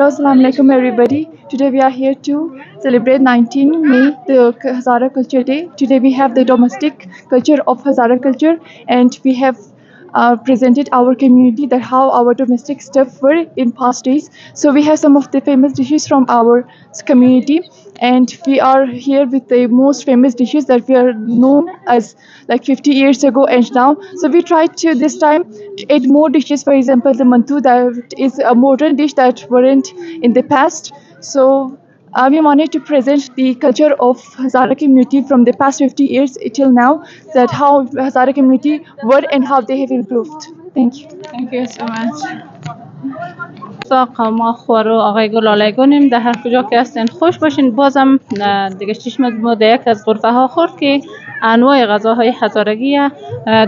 Hello, Assalamu alaikum everybody. Today we are here to celebrate 19 May, the Hazara Culture Day. Today we have the domestic culture of Hazara culture, and we have presented our community that how our domestic stuff were in past days. So we have some of the famous dishes from our community, and we are here with the most famous dishes that we are known as like 50 years ago and now. So we tried to this time to add more dishes. For example, the mantu, that is a modern dish that weren't in the past. So we wanted to present the culture of Hazara community from the past 50 years till now, that how Hazara community were and how they have improved. Thank you. Thank you so much. ما خوار و آقای گلالای گونیم در هر کجا که هستین خوش باشین. بازم دیگه چشم ما در یک از غرفه ها خورد که انواع غذاهای هزارگی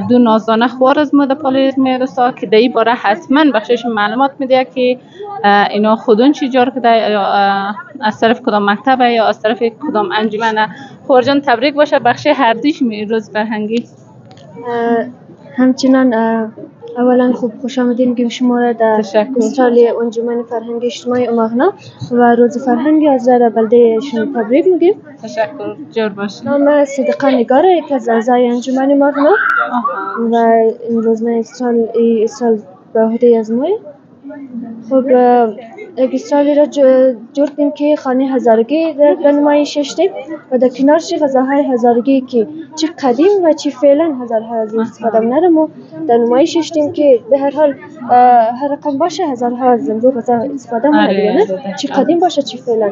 دو نازدانه خوار از ما در پالیز میرسا که در این باره حتما بخشش معلومات میده که اینا خودون چی جار کده، یا از طرف کدام مکتبه یا از طرف کدام انجمنه. خورجان تبریک باشه بخش هر دیش روز فرهنگی. همچنان اولا خوش آمدین میگیم شما را در استرالی انجمن فرهنگی اجتماعی اماغنا و روز فرهنگی از را بلده شما تبریک میگیم. تشکر، جور باشین. نام صدقه نگاره، یکی از اعضای انجمن اماغنا و این روز من استرال به عهده از مای. خب یک استرالی را جور کنیم که خانه هزارگی در نمایشش دیم و در کنارش غذاهای هزارگی که چی قدیم و چی فعلا هزارها از استفاده نرم و در نمایشش دیم که به هر حال هر رقم باشه هزارها از امرو غذا استفاده نرم، چی قدیم باشه چی فعلا.